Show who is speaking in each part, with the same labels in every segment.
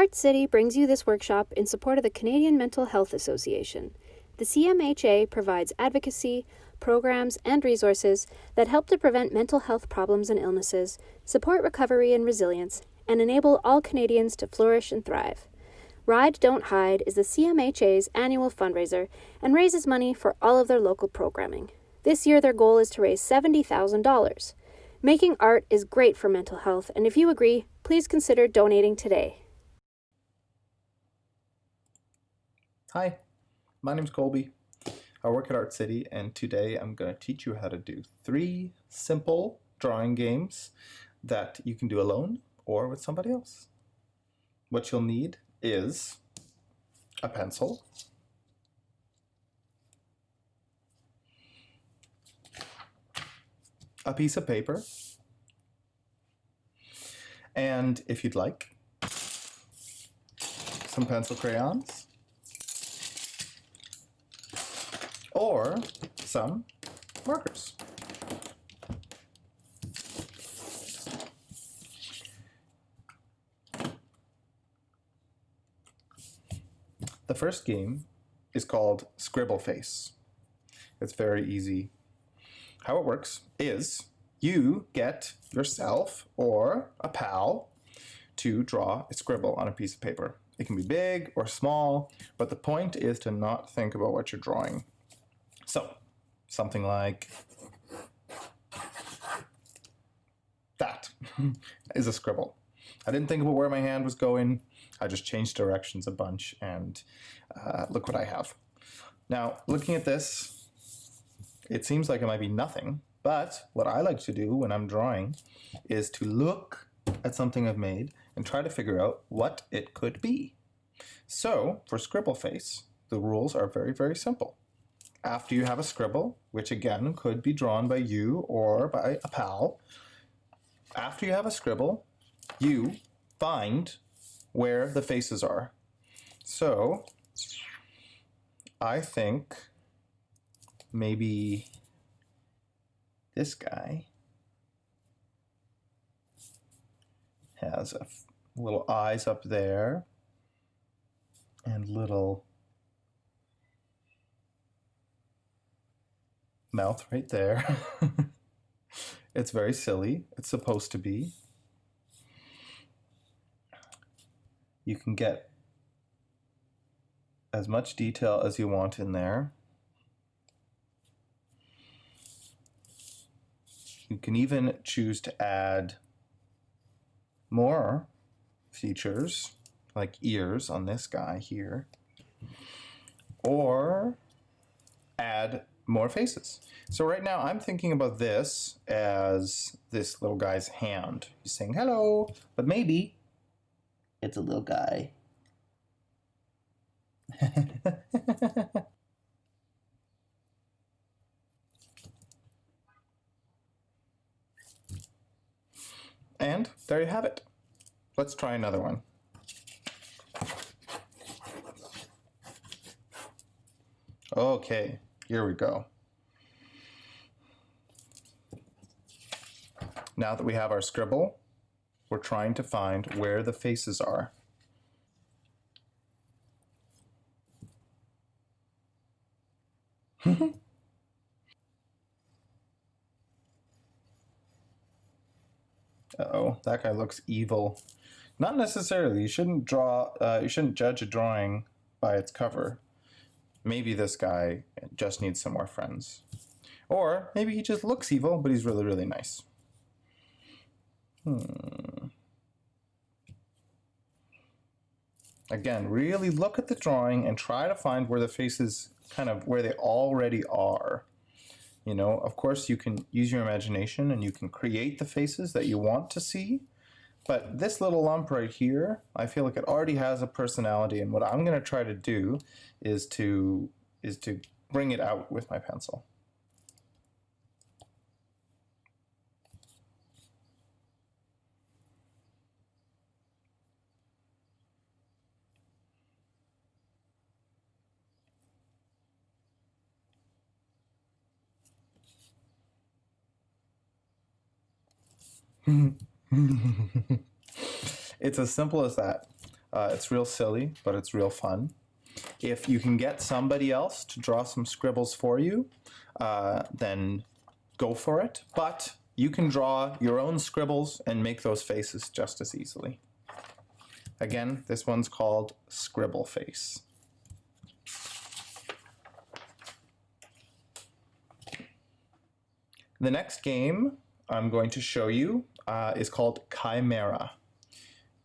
Speaker 1: Art City brings you this workshop in support of the Canadian Mental Health Association. The CMHA provides advocacy, programs, and resources that help to prevent mental health problems and illnesses, support recovery and resilience, and enable all Canadians to flourish and thrive. Ride Don't Hide is the CMHA's annual fundraiser and raises money for all of their local programming. This year their goal is to raise $70,000. Making art is great for mental health, and if you agree, please consider donating today.
Speaker 2: Hi, my name's Colby. I work at Art City, and today I'm going to teach you how to do 3 simple drawing games that you can do alone or with somebody else. What you'll need is a pencil, a piece of paper, and if you'd like, some pencil crayons, or some markers. The first game is called Scribble Face. It's very easy. How it works is you get yourself or a pal to draw a scribble on a piece of paper. It can be big or small, but the point is to not think about what you're drawing. So, something like that is a scribble. I didn't think about where my hand was going. I just changed directions a bunch, and look what I have. Now, looking at this, it seems like it might be nothing, but what I like to do when I'm drawing is to look at something I've made and try to figure out what it could be. So, for Scribble Face, the rules are very, very simple. After you have a scribble, which again could be drawn by you or by a pal, after you have a scribble, you find where the faces are. So, I think maybe this guy has little eyes up there and little mouth right there. It's very silly. It's supposed to be. You can get as much detail as you want in there. You can even choose to add more features, like ears on this guy here, or add more faces. So right now I'm thinking about this as this little guy's hand. He's saying hello, but maybe it's a little guy. And there you have it. Let's try another one. Okay, here we go. Now that we have our scribble, we're trying to find where the faces are. Uh-oh, that guy looks evil. Not necessarily. You shouldn't judge a drawing by its cover. Maybe this guy just needs some more friends. Or maybe he just looks evil, but he's really, really nice. Again, really look at the drawing and try to find where the faces where they already are. You know, of course you can use your imagination and you can create the faces that you want to see, but this little lump right here, I feel like it already has a personality, and what I'm going to try to do is to bring it out with my pencil. It's as simple as that. It's real silly, but it's real fun. If you can get somebody else to draw some scribbles for you, then go for it. But you can draw your own scribbles and make those faces just as easily. Again, this one's called Scribble Face. The next game I'm going to show you is called Chimera.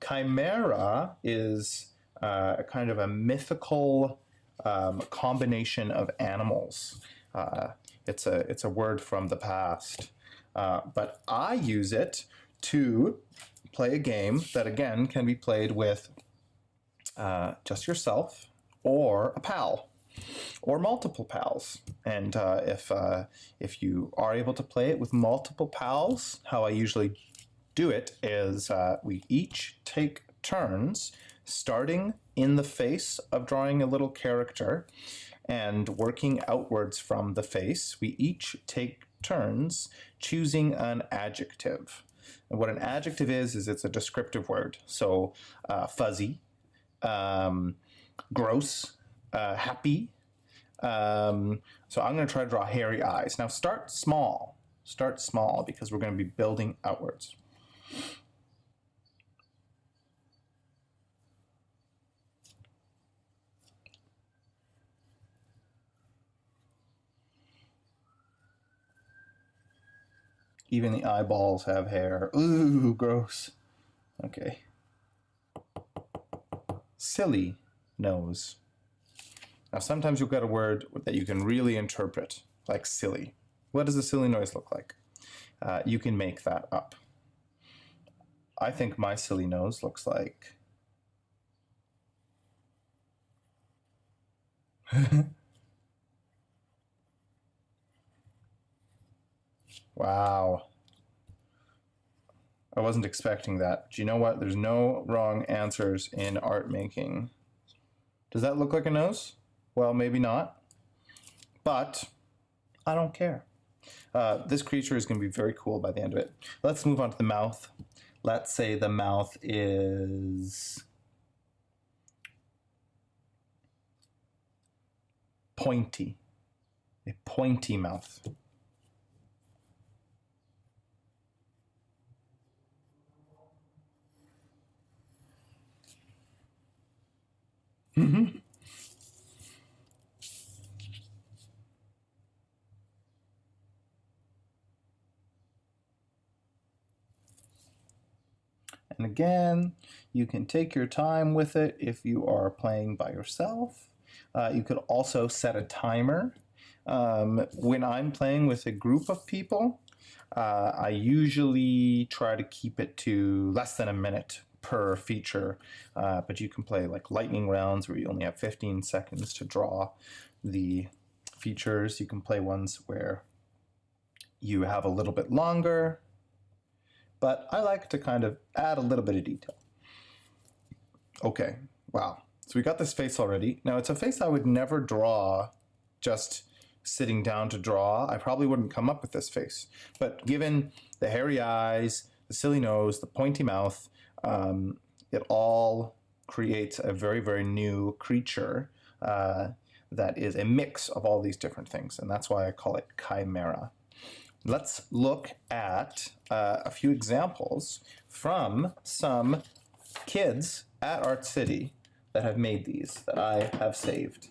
Speaker 2: Chimera is kind of a mythical combination of animals. It's a word from the past, but I use it to play a game that again can be played with just yourself or a pal or multiple pals. And if you are able to play it with multiple pals, how I usually do it is we each take turns starting in the face of drawing a little character and working outwards from the face. We each take turns choosing an adjective. And what an adjective is it's a descriptive word. So fuzzy, gross, happy. So I'm going to try to draw hairy eyes. Now start small. Start small because we're going to be building outwards. Even the eyeballs have hair. Ooh, gross. Okay. Silly nose. Now sometimes you'll get a word that you can really interpret, like silly. What does a silly noise look like? You can make that up. I think my silly nose looks like... Wow. I wasn't expecting that. Do you know what? There's no wrong answers in art making. Does that look like a nose? Well, maybe not. But I don't care. This creature is going to be very cool by the end of it. Let's move on to the mouth. Let's say the mouth is pointy. A pointy mouth. Mm-hmm. And again, you can take your time with it if you are playing by yourself. You could also set a timer. When I'm playing with a group of people, I usually try to keep it to less than a minute per feature, but you can play like lightning rounds where you only have 15 seconds to draw the features. You can play ones where you have a little bit longer, but I like to kind of add a little bit of detail. Okay, wow. So we got this face already. Now it's a face I would never draw just sitting down to draw. I probably wouldn't come up with this face, but given the hairy eyes, the silly nose, the pointy mouth, it all creates a very, very new creature that is a mix of all these different things, and that's why I call it Chimera. Let's look at a few examples from some kids at Art City that have made these, that I have saved.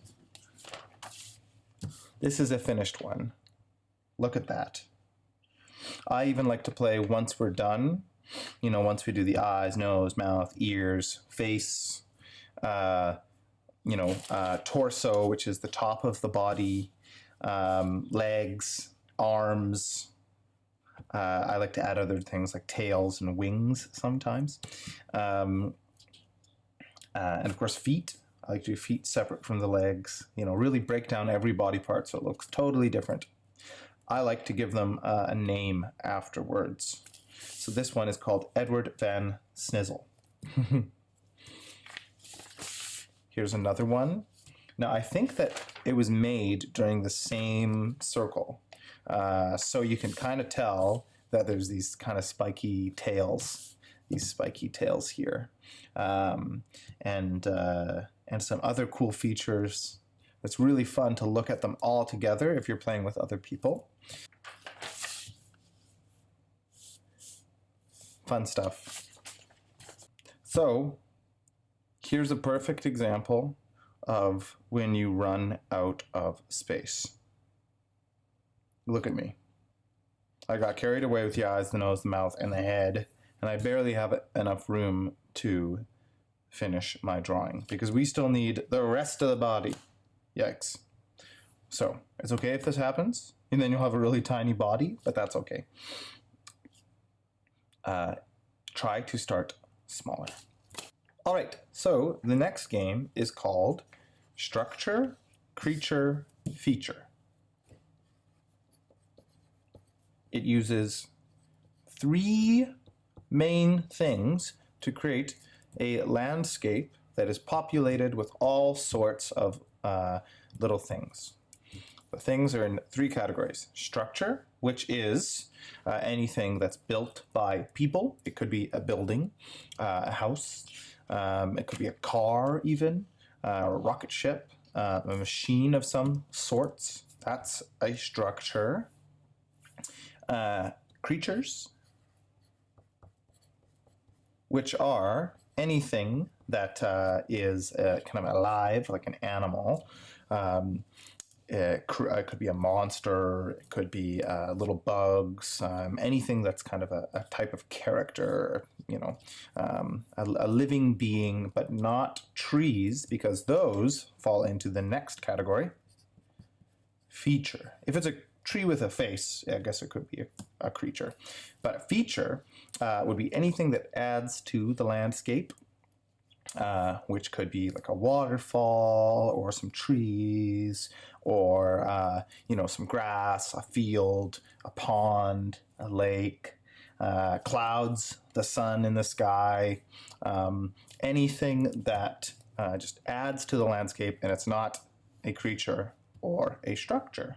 Speaker 2: This is a finished one. Look at that. I even like to play once we're done. You know, once we do the eyes, nose, mouth, ears, face, torso, which is the top of the body, legs, arms. I like to add other things like tails and wings sometimes. And of course, feet. I like to do feet separate from the legs. You know, really break down every body part so it looks totally different. I like to give them a name afterwards. So this one is called Edward Van Snizzle. Here's another one. Now I think that it was made during the same circle. So you can kind of tell that there's these kind of spiky tails these spiky tails here, and some other cool features. It's really fun to look at them all together if you're playing with other people. Fun stuff. So here's a perfect example of when you run out of space. Look at me. I got carried away with the eyes, the nose, the mouth, and the head, and I barely have enough room to finish my drawing because we still need the rest of the body. Yikes. So it's okay if this happens, and then you'll have a really tiny body, but that's okay. Try to start smaller. All right, so the next game is called Structure, Creature, Feature. It uses 3 main things to create a landscape that is populated with all sorts of little things. The things are in 3 categories. Structure, which is anything that's built by people. It could be a building, a house, it could be a car even, a rocket ship, a machine of some sorts. That's a structure. Creatures, which are anything that is kind of alive, like an animal. It could be a monster, it could be little bugs, anything that's kind of a type of character, you know, a living being, but not trees, because those fall into the next category, feature. If it's a tree with a face, I guess it could be a creature. But a feature would be anything that adds to the landscape, which could be like a waterfall or some trees or, you know, some grass, a field, a pond, a lake, clouds, the sun in the sky, anything that just adds to the landscape and it's not a creature or a structure.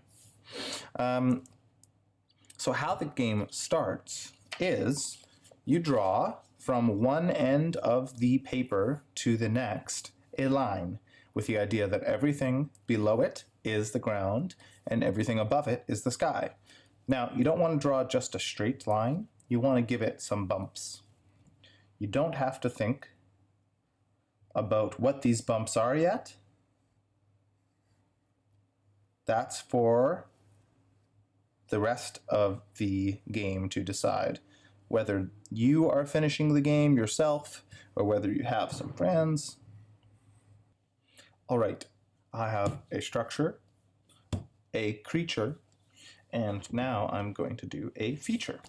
Speaker 2: So how the game starts is you draw from one end of the paper to the next a line with the idea that everything below it is the ground and everything above it is the sky. Now, you don't want to draw just a straight line. You want to give it some bumps. You don't have to think about what these bumps are yet. That's for the rest of the game to decide whether you are finishing the game yourself or whether you have some friends. All right, I have a structure, a creature, and now I'm going to do a feature.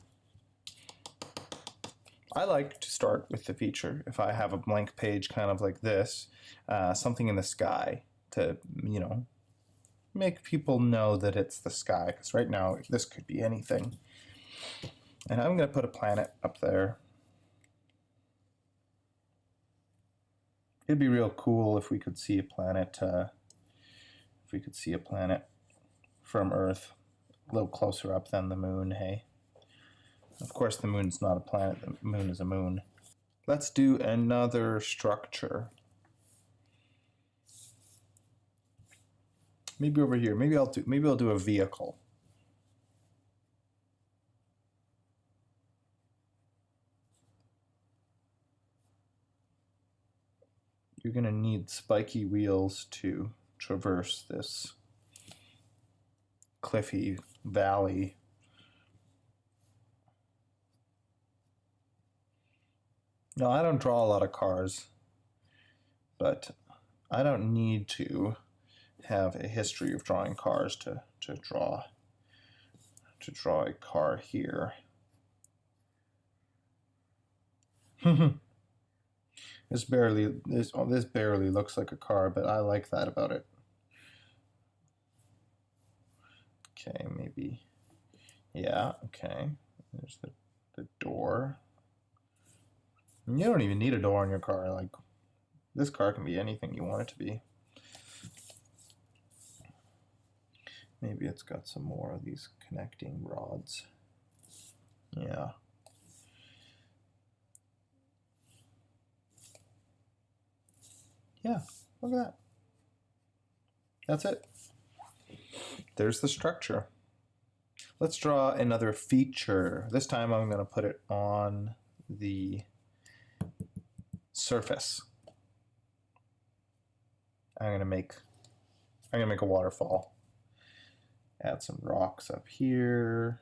Speaker 2: I like to start with the feature if I have a blank page kind of like this, something in the sky to, you know, make people know that it's the sky, because right now this could be anything. And I'm going to put a planet up there. It'd be real cool if we could see a planet, from Earth a little closer up than the moon, hey? Of course the moon's not a planet, the moon is a moon. Let's do another structure. Maybe over here. Maybe I'll do a vehicle. You're going to need spiky wheels to traverse this cliffy valley. No, I don't draw a lot of cars, but I don't need to have a history of drawing cars to draw a car here. This barely looks like a car, but I like that about it. Okay, maybe. Yeah, okay. There's the door. You don't even need a door in your car. Like, this car can be anything you want it to be. Maybe it's got some more of these connecting rods. Yeah. Yeah, look at that. That's it. There's the structure. Let's draw another feature. This time I'm going to put it on the surface. I'm going to make a waterfall. Add some rocks up here.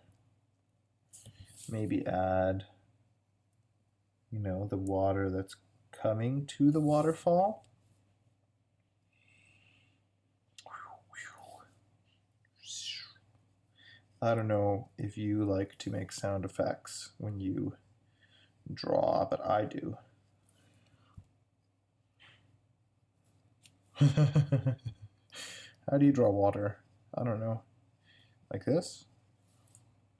Speaker 2: Maybe add, you know, the water that's coming to the waterfall. I don't know if you like to make sound effects when you draw, but I do. How do you draw water? I don't know. Like this?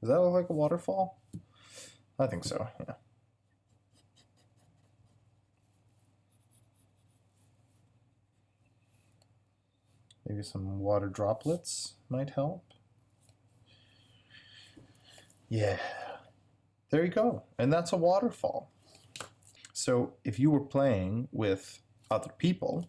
Speaker 2: Does that look like a waterfall? I think so, yeah. Maybe some water droplets might help. Yeah, there you go. And that's a waterfall. So if you were playing with other people,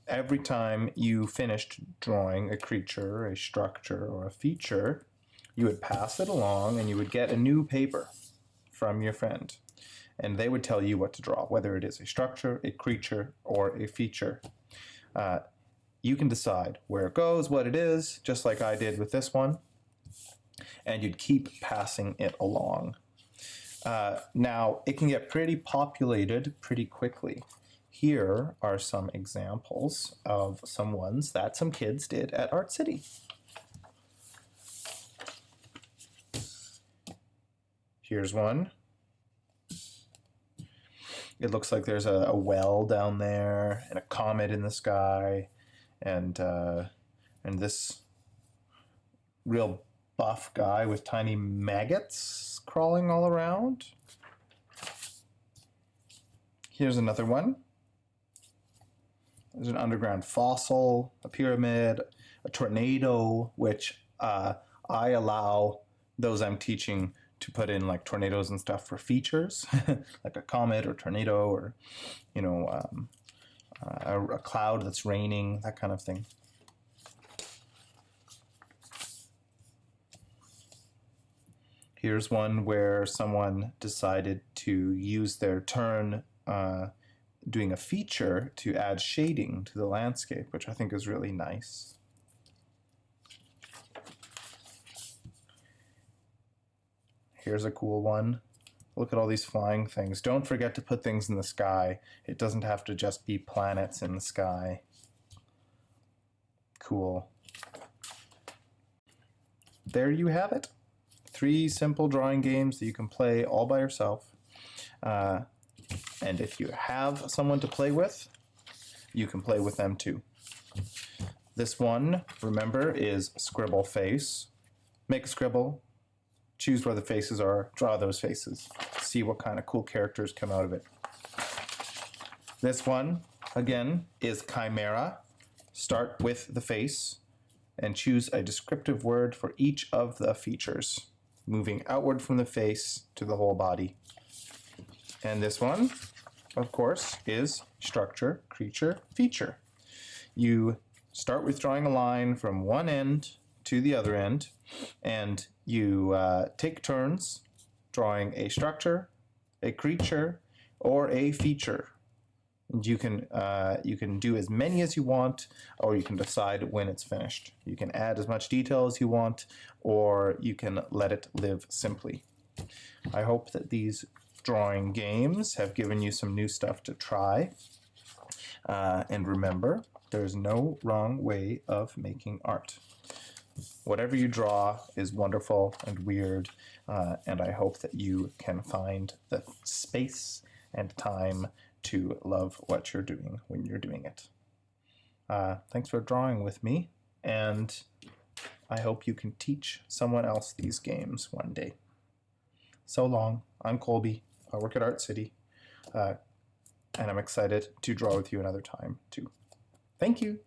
Speaker 2: every time you finished drawing a creature, a structure, or a feature, you would pass it along and you would get a new paper from your friend. And they would tell you what to draw, whether it is a structure, a creature, or a feature. You can decide where it goes, what it is, just like I did with this one. And you'd keep passing it along. Now, it can get pretty populated pretty quickly. Here are some examples of some ones that some kids did at Art City. Here's one. It looks like there's a well down there and a comet in the sky, and this real buff guy with tiny maggots crawling all around. Here's another one. There's an underground fossil, a pyramid, a tornado, which I allow those I'm teaching to put in like tornadoes and stuff for features, like a comet or tornado, or, you know, a cloud that's raining, that kind of thing. Here's one where someone decided to use their turn doing a feature to add shading to the landscape, which I think is really nice. Here's a cool one. Look at all these flying things. Don't forget to put things in the sky. It doesn't have to just be planets in the sky. Cool. There you have it. 3 simple drawing games that you can play all by yourself. And if you have someone to play with, you can play with them too. This one, remember, is Scribble Face. Make a scribble, choose where the faces are, draw those faces, see what kind of cool characters come out of it. This one, again, is Chimera. Start with the face and choose a descriptive word for each of the features, moving outward from the face to the whole body. And this one, of course, is structure, creature, feature. You start with drawing a line from one end to the other end, and you take turns drawing a structure, a creature, or a feature. And you can do as many as you want, or you can decide when it's finished. You can add as much detail as you want, or you can let it live simply. I hope that these drawing games have given you some new stuff to try. And remember, there's no wrong way of making art. Whatever you draw is wonderful and weird, and I hope that you can find the space and time to love what you're doing when you're doing it. Thanks for drawing with me, and I hope you can teach someone else these games one day. So long. I'm Colby. I work at Art City, and I'm excited to draw with you another time too. Thank you.